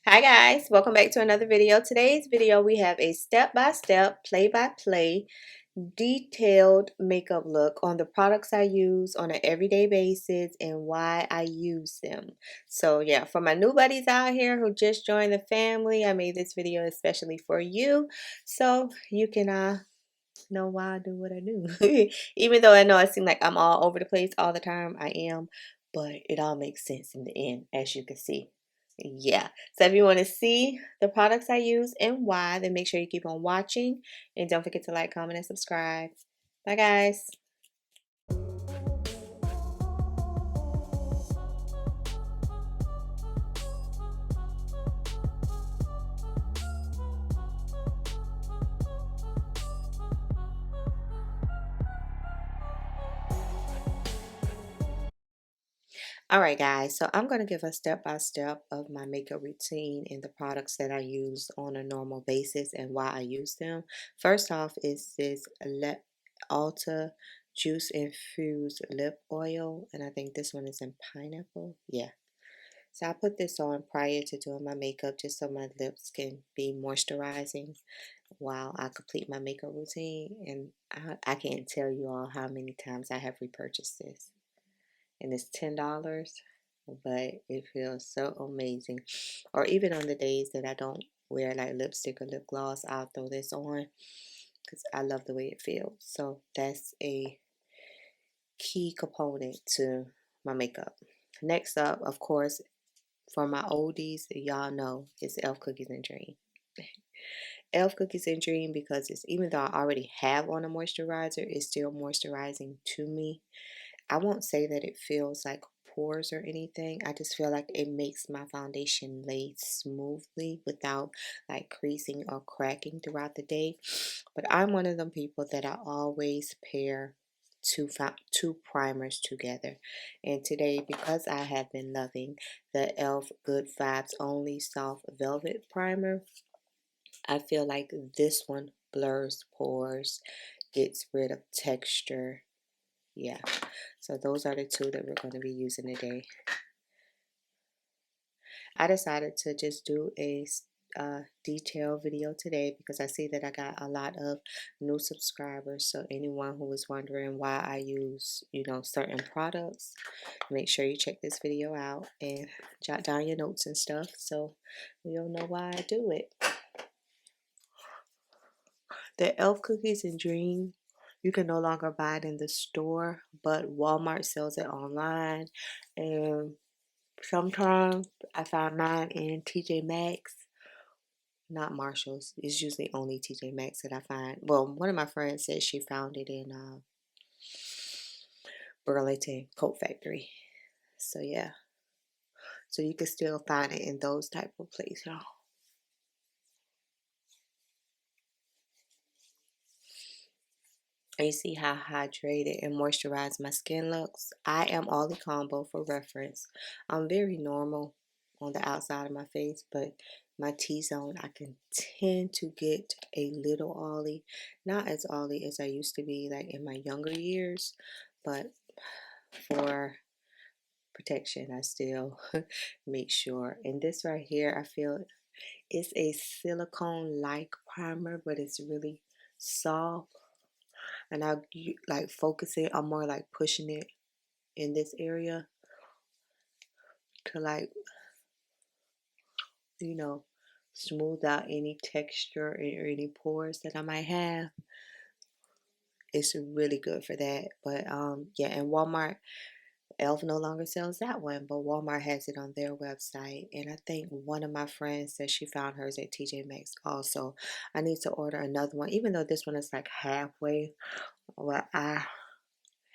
Hi guys, welcome back to another video. Today's video we have a step-by-step, play-by-play, detailed makeup look on the products I use on an everyday basis and why I use them. So yeah, for my new buddies out here who just joined the family, I made this video especially for you so you can know why I do what I do. Even though I know I seem like I'm all over the place all the time, I am, but it all makes sense in the end, as you can see. Yeah, so if you want to see the products I use and why, then make sure you keep on watching and don't forget to like, comment, and subscribe. Bye guys. Alright guys, so I'm going to give a step-by-step of my makeup routine and the products that I use on a normal basis and why I use them. First off is this Ulta Juice Infused Lip Oil, and I think this one is in pineapple. Yeah. So I put this on prior to doing my makeup just so my lips can be moisturizing while I complete my makeup routine. And I can't tell you all how many times I have repurchased this, and it's $10, but it feels so amazing. Or even on the days that I don't wear like lipstick or lip gloss, I'll throw this on because I love the way it feels. So that's a key component to my makeup. Next up, of course, for my oldies, y'all know it's Elf Cookies and Dream. Elf Cookies and Dream, because it's, even though I already have on a moisturizer, it's still moisturizing to me. I won't say that it feels like pores or anything. I just feel like it makes my foundation lay smoothly without like creasing or cracking throughout the day. But I'm one of them people that I always pair two primers together. And today, because I have been loving the e.l.f. Good Vibes Only Soft Velvet Primer, I feel like this one blurs pores, gets rid of texture. Yeah, so those are the two that we're going to be using today. I decided to just do a detailed video today because I see that I got a lot of new subscribers. So anyone who was wondering why I use, certain products, make sure you check this video out and jot down your notes and stuff so you'll know why I do it. The e.l.f. Cookies and Dream, you can no longer buy it in the store, but Walmart sells it online. And sometimes I found mine in TJ Maxx, not Marshalls. It's usually only TJ Maxx that I find. Well, one of my friends said she found it in Burlington Coat Factory. So yeah, so you can still find it in those type of places. And you see how hydrated and moisturized my skin looks. I am Ollie Combo for reference. I'm very normal on the outside of my face, but my T-zone, I can tend to get a little Ollie. Not as Ollie as I used to be like in my younger years, but for protection, I still make sure. And this right here, I feel it's a silicone-like primer, but it's really soft. And I like focus it, I'm more like pushing it in this area to like, smooth out any texture or any pores that I might have. It's really good for that. But yeah, and Walmart, e.l.f. no longer sells that one, but Walmart has it on their website. And I think one of my friends said she found hers at TJ Maxx also. I need to order another one, even though this one is like halfway. Well, I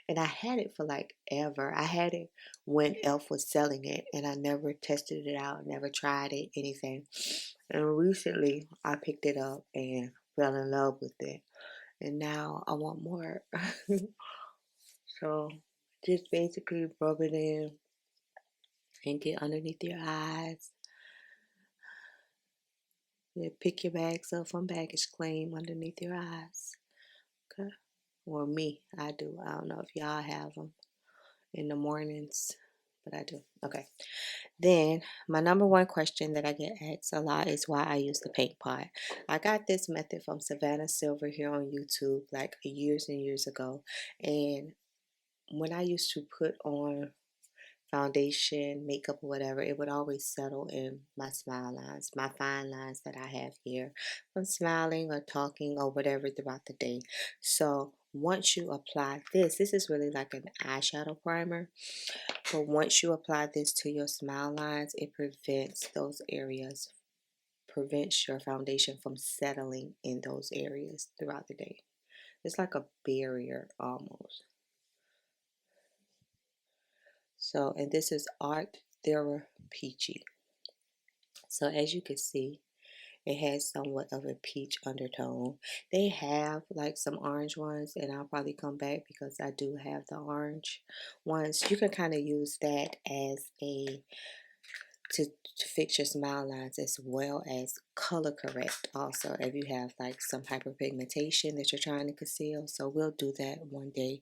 had it for like ever. I had it when e.l.f. was selling it, and I never tested it out, never tried it, anything. And recently, I picked it up and fell in love with it. And now I want more. So, just basically rub it in and get underneath your eyes. Yeah, pick your bags up from baggage claim underneath your eyes. Okay? Or me, I do. I don't know if y'all have them in the mornings. but I do. Okay. Then my number one question that I get asked a lot is why I use the paint pot. I got this method from Savannah Silver here on YouTube like years and years ago. And when I used to put on foundation, makeup, or whatever, it would always settle in my smile lines, my fine lines that I have here from smiling or talking or whatever throughout the day. So once you apply this is really like an eyeshadow primer. But once you apply this to your smile lines, it prevents those areas, prevents your foundation from settling in those areas throughout the day. It's like a barrier almost. So, and this is Art Thera Peachy. So as you can see, it has somewhat of a peach undertone. They have like some orange ones, and I'll probably come back because I do have the orange ones. You can kind of use that as a to fix your smile lines as well as color correct also if you have like some hyperpigmentation that you're trying to conceal. So we'll do that one day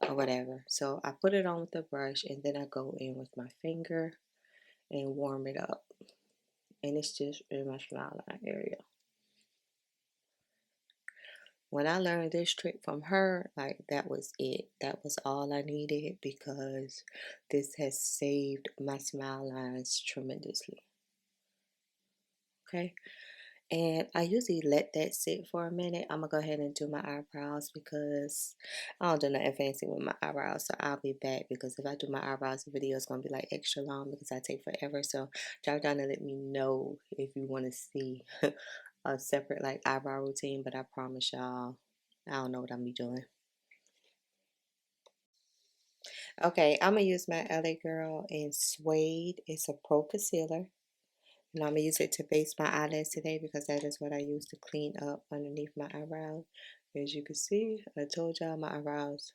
or whatever. So I put it on with the brush and then I go in with my finger and warm it up, and it's just in my smile line area. When I learned this trick from her, like that was it. That was all I needed because this has saved my smile lines tremendously. Okay. And I usually let that sit for a minute. I'm gonna go ahead and do my eyebrows because I don't do nothing fancy with my eyebrows. So I'll be back because if I do my eyebrows, the video is gonna be like extra long because I take forever. So drop down and let me know if you want to see a separate like eyebrow routine. But I promise y'all, I don't know what I'm be doing. Okay, I'm gonna use my LA Girl in Suede. It's a pro concealer. And I'm going to use it to base my eyelids today because that is what I use to clean up underneath my eyebrows. As you can see, I told y'all my eyebrows,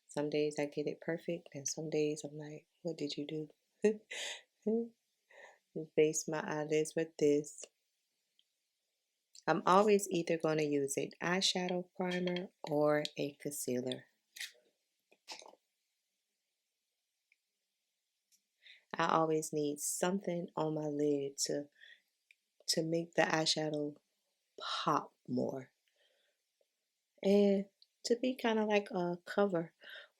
some days I get it perfect and some days I'm like, what did you do? Base my eyelids with this. I'm always either going to use an eyeshadow primer or a concealer. I always need something on my lid to make the eyeshadow pop more. And to be kind of like a cover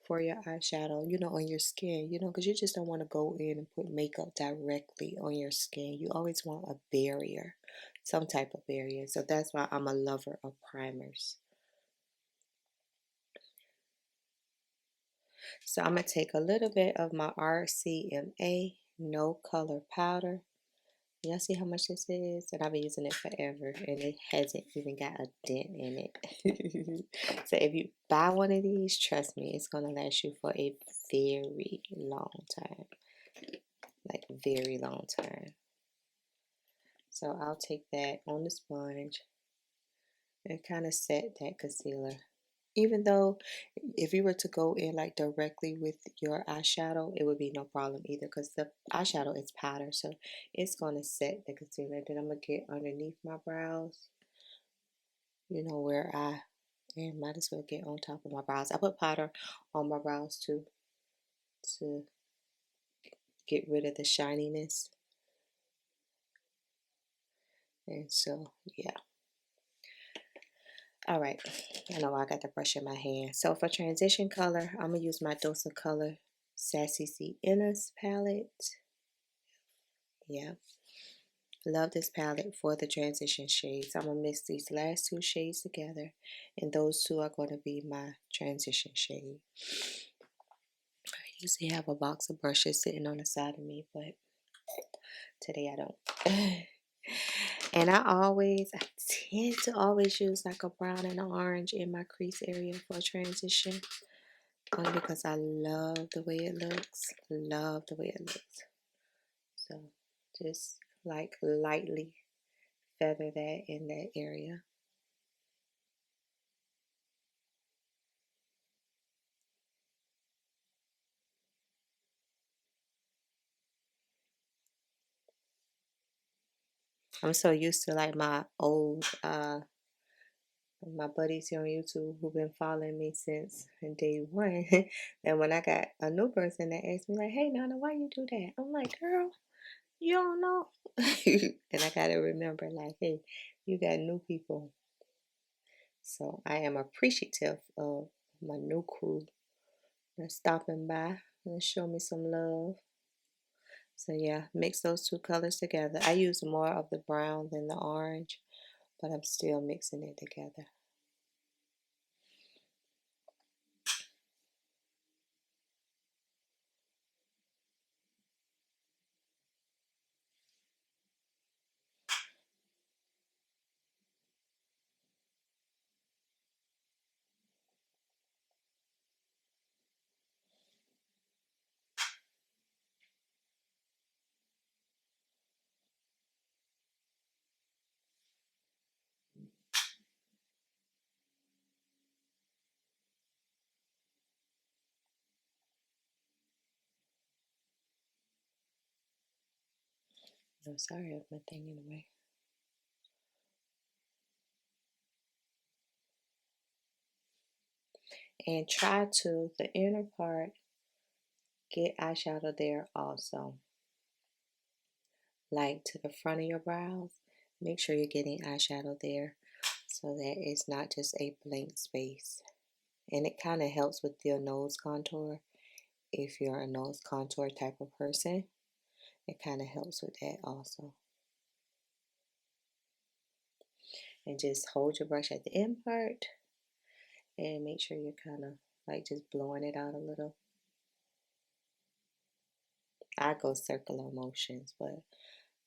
for your eyeshadow, on your skin, because you just don't want to go in and put makeup directly on your skin. You always want a barrier, some type of barrier. So that's why I'm a lover of primers. So I'm going to take a little bit of my RCMA No Color Powder. Y'all see how much this is? And I've been using it forever, and it hasn't even got a dent in it. So if you buy one of these, trust me, it's going to last you for a very long time. Like very long time. So I'll take that on the sponge and kind of set that concealer. Even though if you were to go in like directly with your eyeshadow, it would be no problem either because the eyeshadow is powder, so it's going to set the concealer. Then I'm going to get underneath my brows, where I and might as well get on top of my brows. I put powder on my brows too to get rid of the shininess. And so, yeah. All right, I know I got the brush in my hand. So for transition color, I'm going to use my Dose of Color Sassy Sienna's palette. Yeah, love this palette for the transition shades. I'm going to mix these last two shades together, and those two are going to be my transition shade. I usually have a box of brushes sitting on the side of me, but today I don't. And I tend to always use like a brown and an orange in my crease area for transition. Only because I love the way it looks. Love the way it looks. So just like lightly feather that in that area. I'm so used to like my old my buddies here on YouTube who've been following me since day one. And when I got a new person that asked me like, "Hey Nana, why you do that?" I'm like, "Girl, you don't know." And I gotta remember like, hey, you got new people. So I am appreciative of my new crew that's stopping by and show me some love. So yeah, mix those two colors together. I use more of the brown than the orange, but I'm still mixing it together. I'm sorry if my thing in the way. And try to, the inner part, get eyeshadow there also. Like to the front of your brows, make sure you're getting eyeshadow there so that it's not just a blank space. And it kind of helps with your nose contour. If you're a nose contour type of person, it kind of helps with that also. And just hold your brush at the end part and make sure you're kind of like just blowing it out a little. I go circular motions, but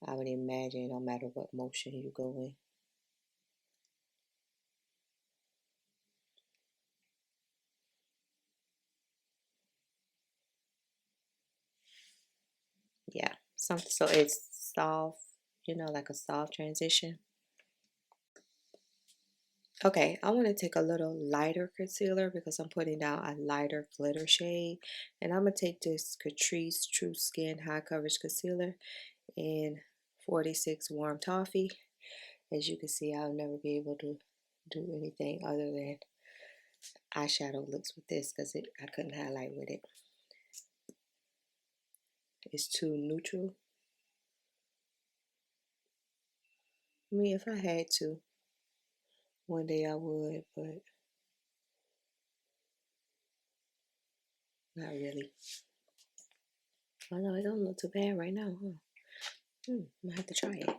I would imagine no matter what motion you go in. Yeah, something so it's soft, like a soft transition. Okay, I want to take a little lighter concealer because I'm putting down a lighter glitter shade. And I'm going to take this CATRICE True Skin High Coverage Concealer in 46 Warm Toffee. As you can see, I'll never be able to do anything other than eyeshadow looks with this because I couldn't highlight with it. It's too neutral. I mean, if I had to, one day I would, but not really. Oh no, it don't look too bad right now, huh? I might have to try it.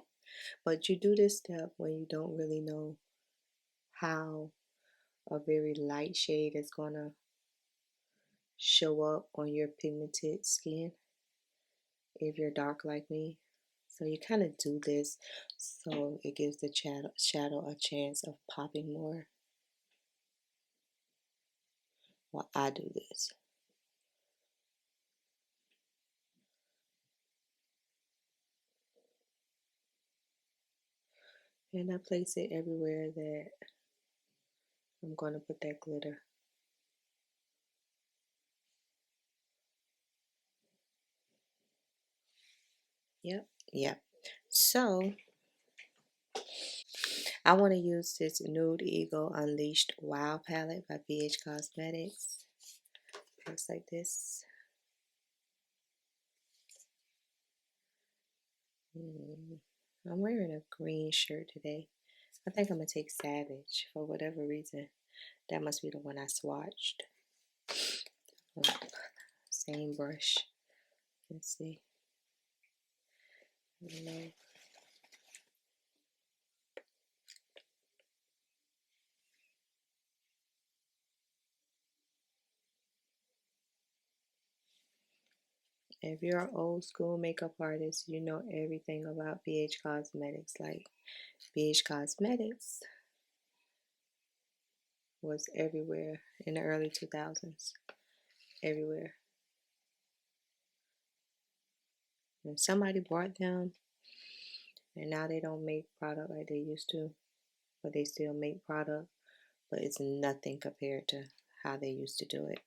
But you do this step when you don't really know how a very light shade is gonna show up on your pigmented skin if you're dark like me. So you kind of do this so it gives the shadow a chance of popping more while I do this. And I place it everywhere that I'm going to put that glitter. Yep, yep. So I want to use this Nude Eagle Unleashed Wow palette by BH Cosmetics. Looks like this. I'm wearing a green shirt today. I think I'm going to take Savage for whatever reason. That must be the one I swatched. Same brush. Let's see. I don't know. If you're an old school makeup artist, you know everything about BH Cosmetics. Like, BH Cosmetics was everywhere in the early 2000s. Everywhere. And somebody bought them, and now they don't make product like they used to, but they still make product. But it's nothing compared to how they used to do it.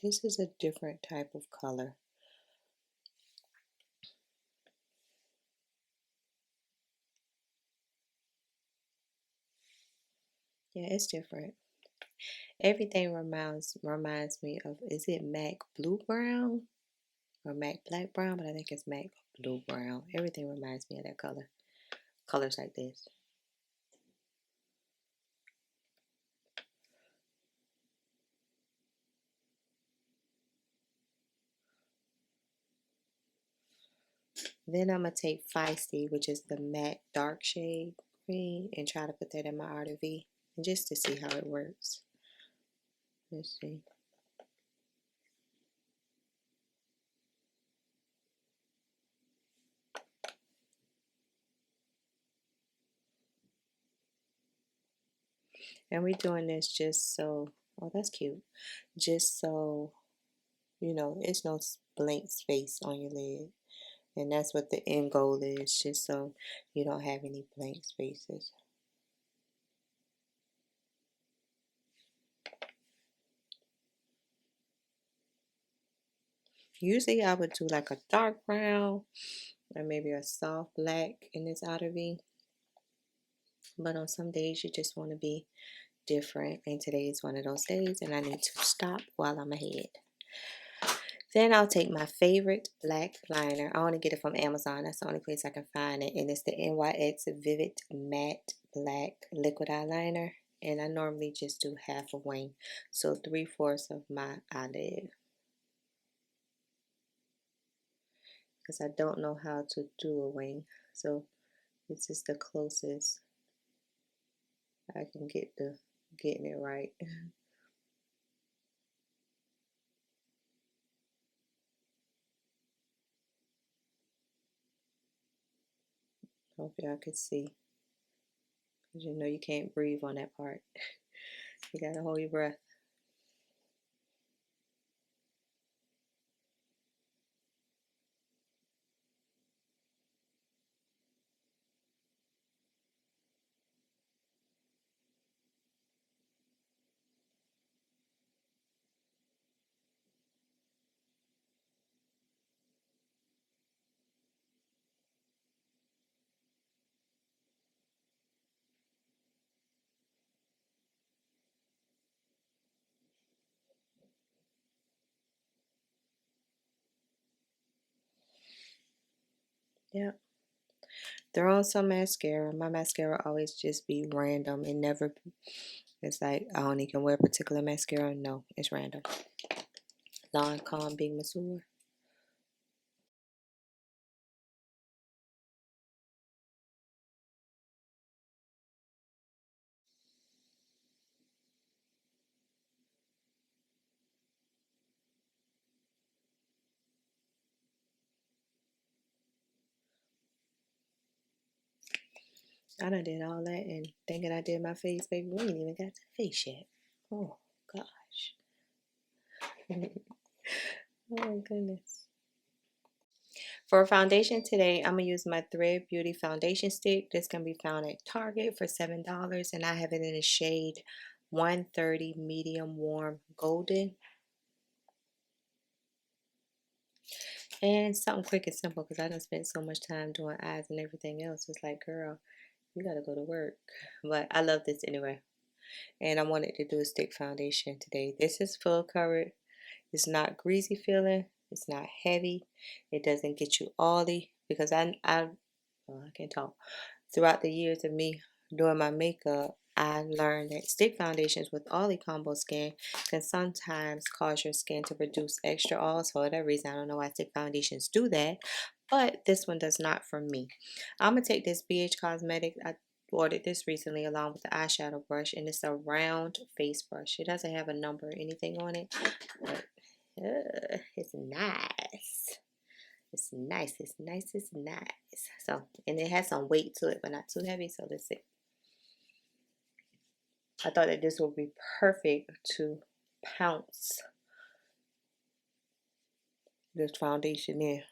This is a different type of color. Yeah, it's different. Everything reminds me of, is it MAC Blue Brown or MAC Black Brown? But I think it's MAC Blue Brown. Everything reminds me of that color. Colors like this. Then I'm going to take Feisty, which is the matte dark shade green, and try to put that in my outer V, just to see how it works. Let's see. And we're doing this just so, oh, that's cute. Just so, you know, it's no blank space on your lid. And that's what the end goal is, just so you don't have any blank spaces. Usually I would do like a dark brown or maybe a soft black in this outer V. But on some days you just want to be different, and today is one of those days, and I need to stop while I'm ahead. Then I'll take my favorite black liner. I want to get it from Amazon. That's the only place I can find it. And it's the NYX Vivid Matte Black Liquid Eyeliner. And I normally just do half a wing. So 3/4 of my eyelid. Because I don't know how to do a wing. So this is the closest I can get to getting it right. Hope y'all can see. Because you know you can't breathe on that part. You gotta hold your breath. Yep. Throw on some mascara. My mascara always just be random. It never, it's like I only can wear a particular mascara. No, it's random. Lancome Big Mature. I done did all that and thinking I did my face, baby. We ain't even got the face yet. Oh, gosh. Oh, goodness. For foundation today, I'm going to use my Thread Beauty foundation stick. This can be found at Target for $7. And I have it in the shade 130 Medium Warm Golden. And something quick and simple, because I done spent so much time doing eyes and everything else. It's like, girl, you got to go to work. But I love this anyway. And I wanted to do a stick foundation today. This is full coverage. It's not greasy feeling. It's not heavy. It doesn't get you oily. Because I can't talk. Throughout the years of me doing my makeup, I learned that stick foundations with oily combo skin can sometimes cause your skin to produce extra oil. So for that reason, I don't know why stick foundations do that. But this one does not for me. I'm going to take this BH Cosmetics. I ordered this recently along with the eyeshadow brush. And it's a round face brush. It doesn't have a number or anything on it. But it's nice. It's nice, it's nice, it's nice. So, and it has some weight to it, but not too heavy. So let's see. I thought that this would be perfect to pounce this foundation in.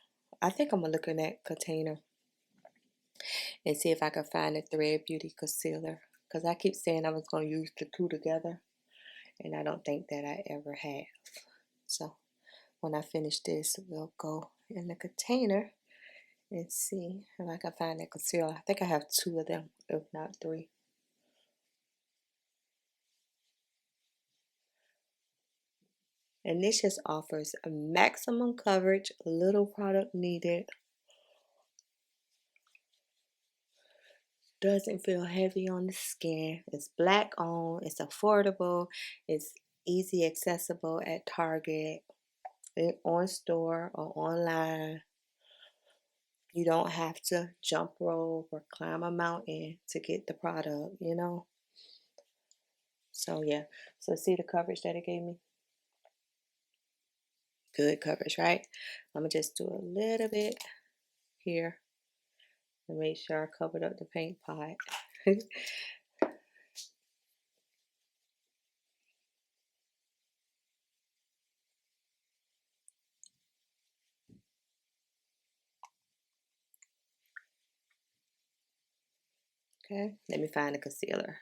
I think I'm gonna look in that container and see if I can find a Thread Beauty concealer. Because I keep saying I was gonna use the two together, and I don't think that I ever have. So when I finish this, we'll go in the container and see if I can find that concealer. I think I have 2 of them, if not 3. And this just offers a maximum coverage, little product needed. Doesn't feel heavy on the skin. It's black owned, it's affordable, it's easy accessible at Target, on store or online. You don't have to jump rope or climb a mountain to get the product, you know. So yeah, so see the coverage that it gave me? Good coverage, right? I'm gonna just do a little bit here and make sure I covered up the paint pot. Okay, let me find the concealer.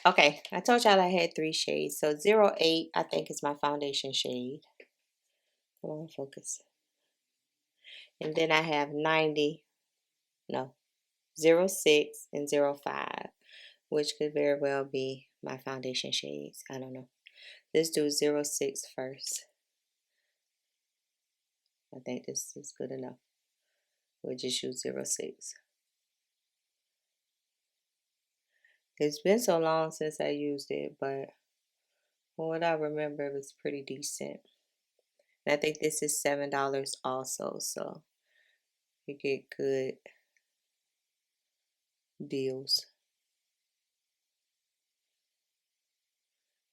Okay, I told y'all I had 3 shades. So 08, I think, is my foundation shade. Come on, focus. And then I have 90, no, 06 and 05, which could very well be my foundation shades. I don't know. Let's do 06 first. I think this is good enough. We'll just use 06. It's been so long since I used it, but from what I remember, it was pretty decent. And I think this is $7 also, so you get good deals.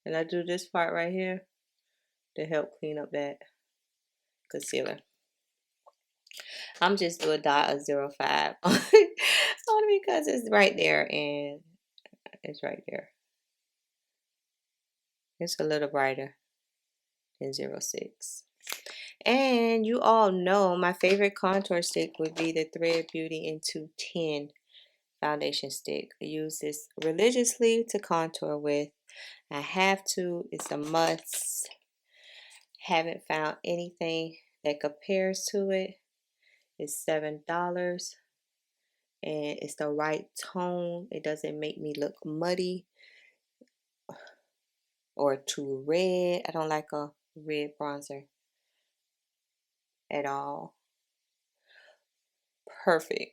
And I do this part right here to help clean up that concealer. I'm just doing a dot of 05 only because it's right there and it's right there. It's a little brighter than 06. And you all know my favorite contour stick would be the Thread Beauty into 10 foundation stick. I use this religiously to contour with. I have to. It's a must. Haven't found anything that compares to it. It's $7 and it's the right tone. It doesn't make me look muddy or too red. I don't like a red bronzer at all. Perfect.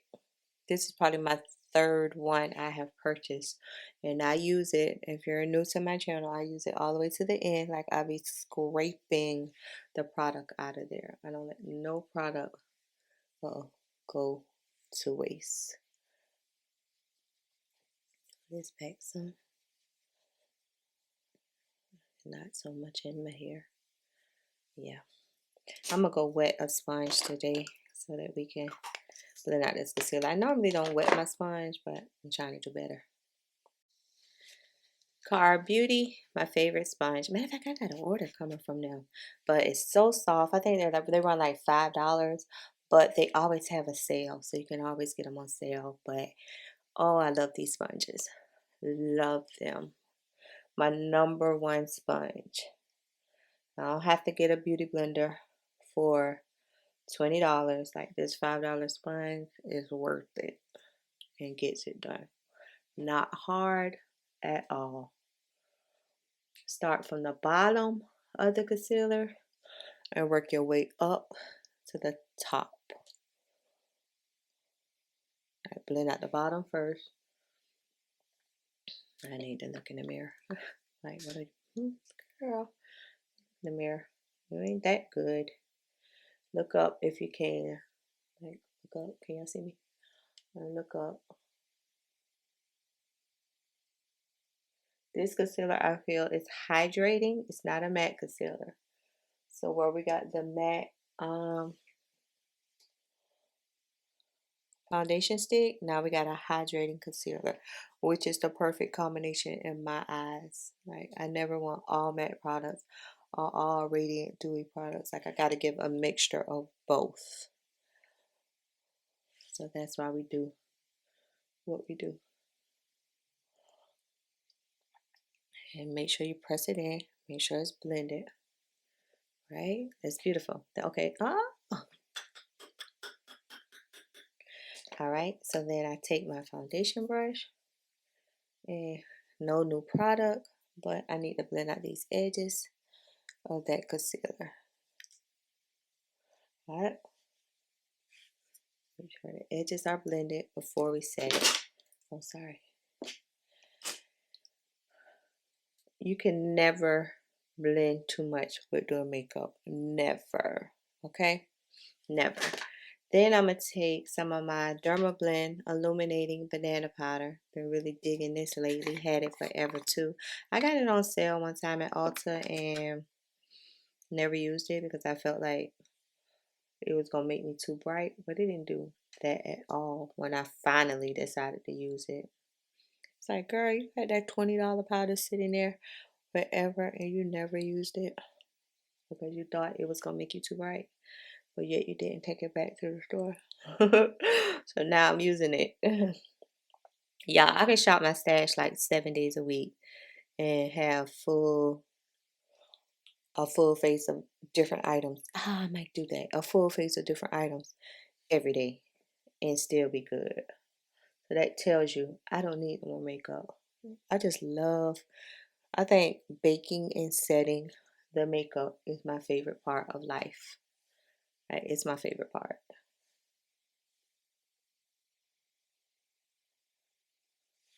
This is probably my 3rd one I have purchased, and I use it. If you're new to my channel, I use it all the way to the end. Like, I'll be scraping the product out of there. I don't let no product go to waste. This back some, not so much in my hair. Yeah, I'm gonna go wet a sponge today so that we can blend out this concealer. I normally don't wet my sponge, but I'm trying to do better. Car Beauty, my favorite sponge. Matter of fact, I got an order coming from them, but it's so soft. I think they run like $5, but they always have a sale, so you can always get them on sale. But oh, I love these sponges. Love them. My number 1 sponge. I don't have to get a beauty blender for $20. Like, this $5 sponge is worth it and gets it done. Not hard at all. Start from the bottom of the concealer and work your way up to the top. I blend out the bottom first. I need to look in the mirror. Like, what are you, girl? In the mirror. You ain't that good. Look up if you can. Like, look up. Can y'all see me? Look up. This concealer, I feel, is hydrating. It's not a matte concealer. So where we got the matte foundation stick, now we got a hydrating concealer, which is the perfect combination in my eyes. Like, I never want all matte products or all radiant dewy products. Like, I got to give a mixture of both. So that's why we do what we do. And make sure you press it in. Make sure it's blended. Right? It's beautiful. Okay. All right. So then I take my foundation brush and no new product, but I need to blend out these edges of that concealer. All right. Make sure the edges are blended before we set it. Oh, sorry. You can never blend too much with doing makeup. Never. Okay? Never. Then I'm going to take some of my Derma Blend Illuminating Banana Powder. Been really digging this lately. Had it forever too. I got it on sale one time at Ulta and never used it because I felt like it was going to make me too bright. But it didn't do that at all when I finally decided to use it. It's like, girl, you had that $20 powder sitting there forever and you never used it because you thought it was going to make you too bright. But yet you didn't take it back to the store. So now I'm using it. Yeah, I can shop my stash like 7 days a week and have a full face of different items. I might do that. A full face of different items every day and still be good. So that tells you I don't need more makeup. I think baking and setting the makeup is my favorite part of life. It's my favorite part.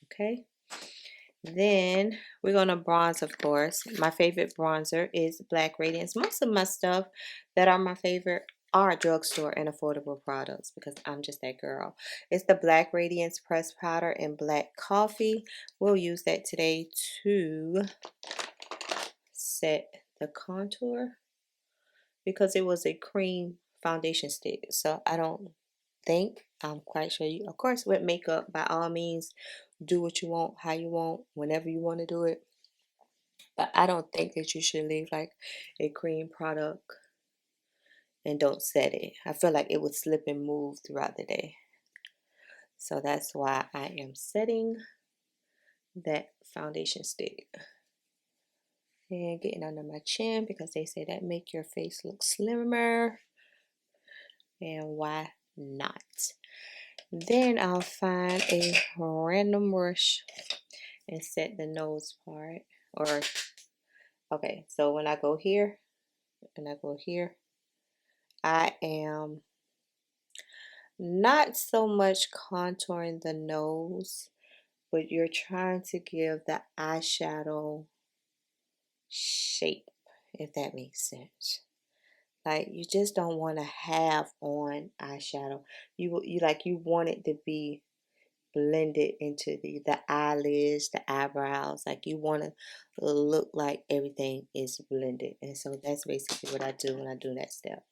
Okay. Then we're going to bronze, of course. My favorite bronzer is Black Radiance. Most of my stuff that are my favorite are drugstore and affordable products because I'm just that girl. It's the Black Radiance Pressed Powder and Black Coffee. We'll use that today to set the contour because it was a cream foundation stick. So I don't think, I'm quite sure you, of course, with makeup, by all means, do what you want, how you want, whenever you want to do it. But I don't think that you should leave like a cream product and don't set it. I feel like it would slip and move throughout the day. So that's why I am setting that foundation stick. And getting under my chin because they say that make your face look slimmer. And why not? Then I'll find a random brush and set the nose part. Or, okay, so when I go here, and I go here, I am not so much contouring the nose, but you're trying to give the eyeshadow shape, if that makes sense. Like you just don't want to have on eyeshadow. You want it to be blended into the eyelids, the eyebrows. Like you want to look like everything is blended. And so that's basically what I do when I do that step.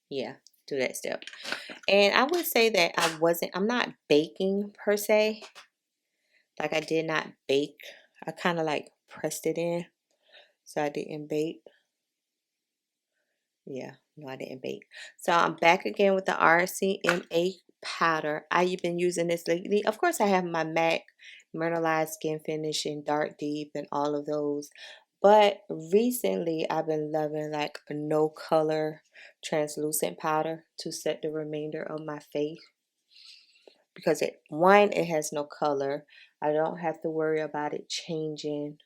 Yeah, do that step. And I would say that I'm not baking per se. Like I did not bake. I kind of like pressed it in. So I didn't bake. Yeah, no, I didn't bake. So I'm back again with the RCMA powder. I've been using this lately. Of course, I have my MAC Mineralized Skin Finish and Dark Deep and all of those. But recently, I've been loving like a no color translucent powder to set the remainder of my face. Because it has no color. I don't have to worry about it changing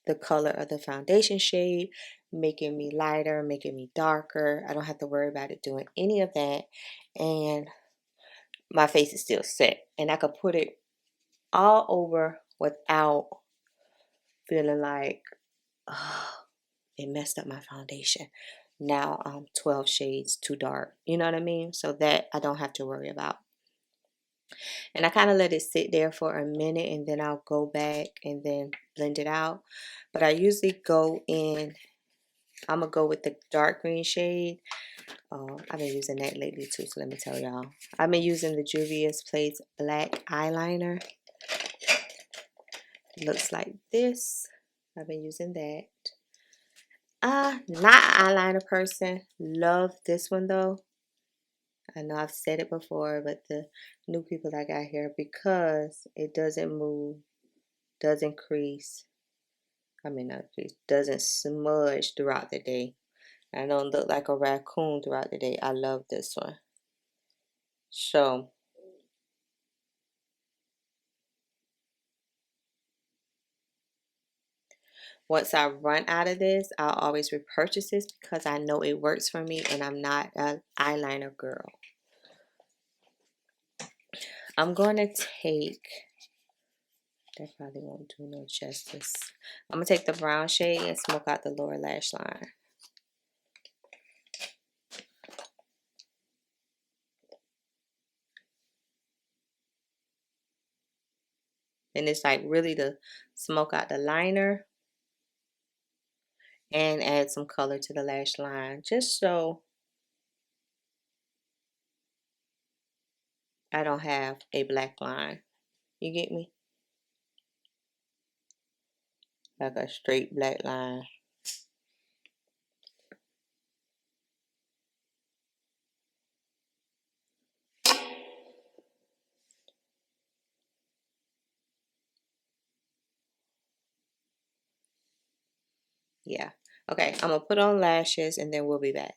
the color of the foundation shade, making me lighter, making me darker. I don't have to worry about it doing any of that. And my face is still set. And I could put it all over without feeling like, oh, it messed up my foundation. Now I'm 12 shades too dark. You know what I mean? So that I don't have to worry about. And I kind of let it sit there for a minute and then I'll go back and then blend it out. But I usually go in, I'm going to go with the dark green shade. I've been using that lately too, so let me tell y'all. I've been using the juvia'splace black eyeliner. It looks like this. I've been using that. Not an eyeliner person. Love this one though. I know I've said it before, but the new people I got here, because it doesn't move, doesn't crease. I mean, not crease, doesn't smudge throughout the day. I don't look like a raccoon throughout the day. I love this one. So, once I run out of this, I'll always repurchase this because I know it works for me and I'm not an eyeliner girl. I'm going to take, that probably won't do no justice. I'm going to take the brown shade and smoke out the lower lash line. And it's like really to smoke out the liner and add some color to the lash line, just so I don't have a black line. You get me? Like a straight black line. Yeah. Okay, I'm going to put on lashes and then we'll be back.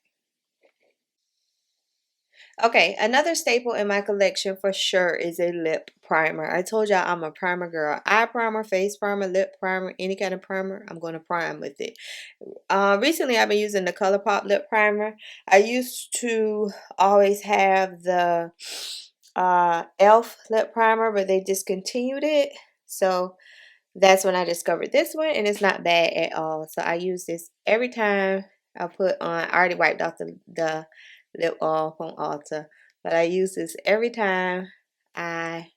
Okay, another staple in my collection for sure is a lip primer. I told y'all I'm a primer girl. Eye primer, face primer, lip primer, any kind of primer, I'm going to prime with it. Recently, I've been using the ColourPop lip primer. I used to always have the e.l.f. lip primer, but they discontinued it. So that's when I discovered this one, and it's not bad at all. So I use this every time I put on. I already wiped off the lip oil from Ulta, but I use this every time I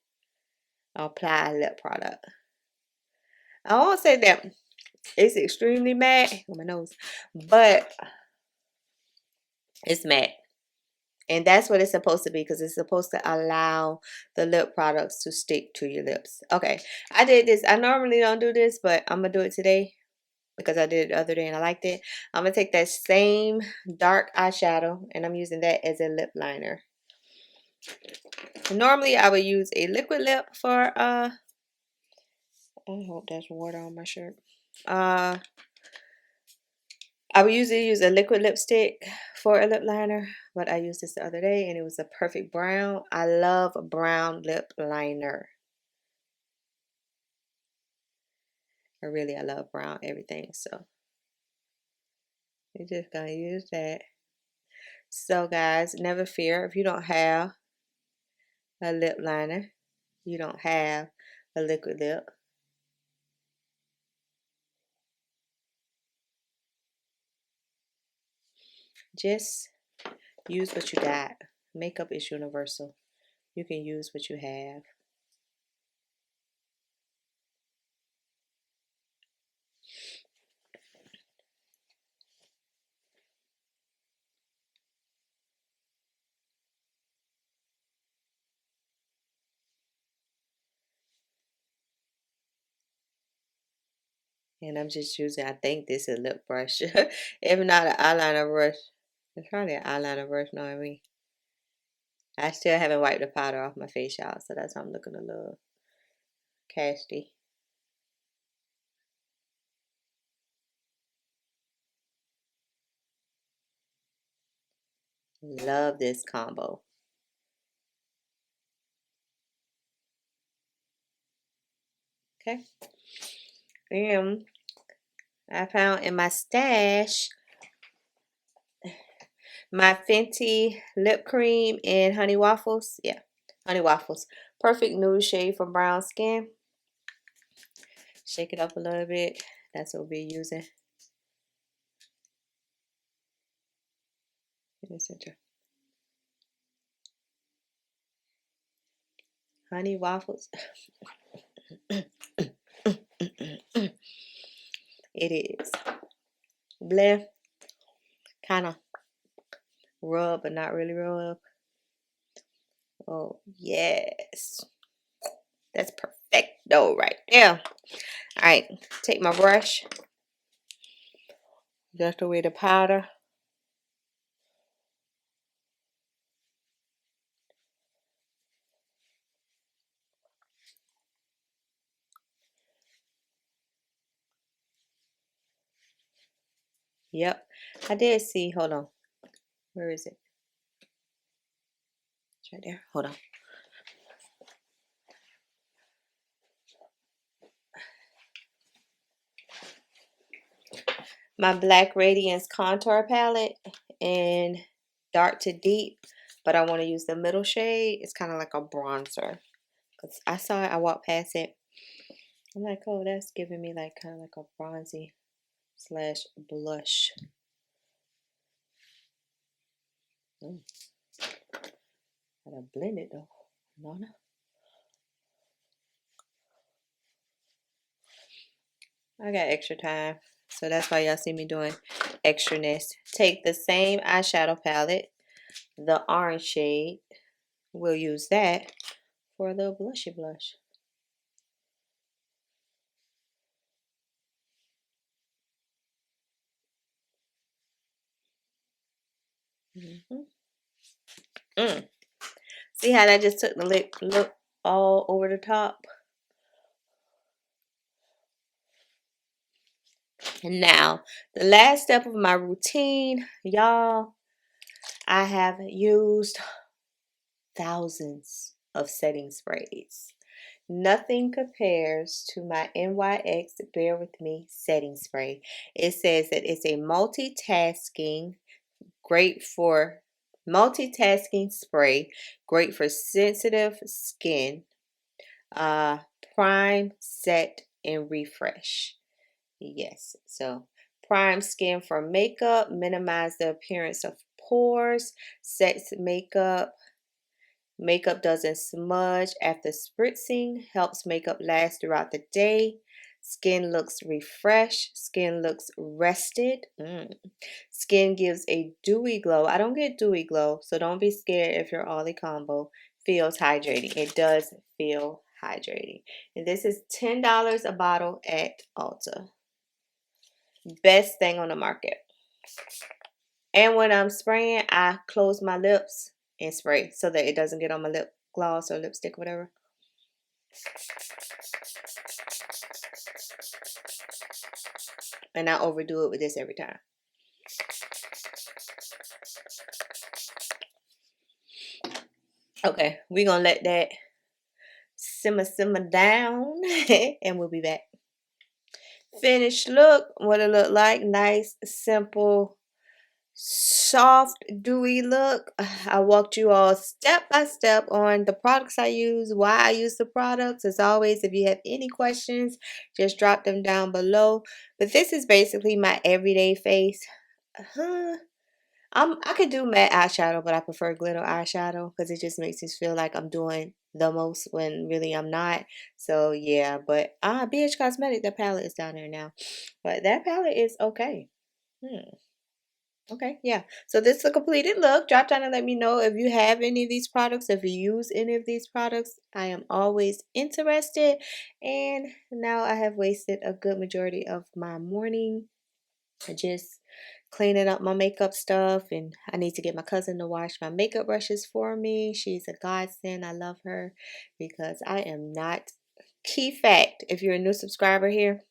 apply a lip product. I won't say that it's extremely matte on my nose, but it's matte. And that's what it's supposed to be, because it's supposed to allow the lip products to stick to your lips. Okay, I did this. I normally don't do this, but I'm going to do it today because I did it the other day and I liked it. I'm going to take that same dark eyeshadow and I'm using that as a lip liner. Normally I would use a liquid lip for, I hope there's water on my shirt. I would usually use a liquid lipstick for a lip liner, but I used this the other day and it was a perfect brown. I love brown lip liner. I love brown everything, so we're just gonna use that. So guys, never fear if you don't have a lip liner, you don't have a liquid lip. Just use what you got. Makeup is universal. You can use what you have. And I'm just using, I think this is a lip brush. If not an eyeliner brush. It's probably an eyeliner brush, knowing me. I still haven't wiped the powder off my face, y'all, so that's why I'm looking a little casty. Love this combo. Okay. And I found in my stash my Fenty lip cream in Honey Waffles. Yeah, Honey Waffles. Perfect nude shade for brown skin. Shake it up a little bit. That's what we'll be using. Honey Waffles. It is. Bleh. Kind of rub, but not really rub. Oh, yes. That's perfecto right there. All right, take my brush. Just away the powder. Yep, I did see. Hold on. Where is it? It's right there. Hold on. My Black Radiance Contour Palette in Dark to Deep, but I want to use the middle shade. It's kind of like a bronzer. Cause I saw it, I walked past it. I'm like, oh, that's giving me like kind of like a bronzy slash blush. Gotta blend it though. No. I got extra time, so that's why y'all see me doing extraness. Take the same eyeshadow palette, the orange shade. We'll use that for a little blushy blush. See how that just took the lip look all over the top? And now, the last step of my routine, y'all, I have used thousands of setting sprays. Nothing compares to my NYX Bear With Me setting spray. It says that it's a great for multitasking spray, great for sensitive skin, prime, set, and refresh. Yes, so prime skin for makeup, minimize the appearance of pores, sets makeup. Makeup doesn't smudge after spritzing, helps makeup last throughout the day. Skin looks refreshed, skin looks rested. Skin gives a dewy glow. I don't get dewy glow, so don't be scared if your Ollie combo feels hydrating. It does feel hydrating. And this is $10 a bottle at Ulta. Best thing on the market. And when I'm spraying, I close my lips and spray so that it doesn't get on my lip gloss or lipstick, whatever. And I overdo it with this every time. Okay, we're gonna let that simmer down and we'll be back. Finished look, what it look like. Nice, simple, soft, dewy look. I walked you all step by step on the products I use, why I use the products. As always, if you have any questions, just drop them down below. But this is basically my everyday face. I could do matte eyeshadow, but I prefer glitter eyeshadow because it just makes me feel like I'm doing the most when really I'm not. So yeah, but BH Cosmetic, the palette is down there now. But that palette is okay. Okay, yeah. So this is a completed look. Drop down and let me know if you have any of these products, if you use any of these products. I am always interested. And now I have wasted a good majority of my morning just cleaning up my makeup stuff, and I need to get my cousin to wash my makeup brushes for me. She's a godsend. I love her because I am not. Key fact, if you're a new subscriber here,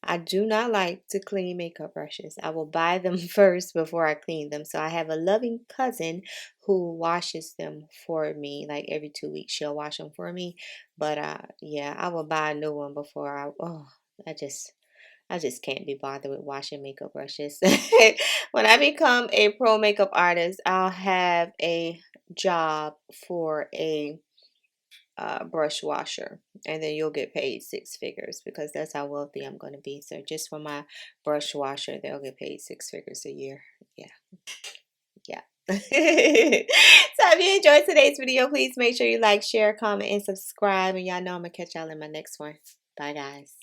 I do not like to clean makeup brushes. I will buy them first before I clean them. So I have a loving cousin who washes them for me. Like every 2 weeks she'll wash them for me. But yeah, I will buy a new one before I just can't be bothered with washing makeup brushes. When I become a pro makeup artist, I'll have a job for a brush washer, and then you'll get paid 6 figures because that's how wealthy I'm going to be. So just for my brush washer, they'll get paid 6 figures a year. Yeah. Yeah. So if you enjoyed today's video, please make sure you like, share, comment, and subscribe. And y'all know I'm going to catch y'all in my next one. Bye, guys.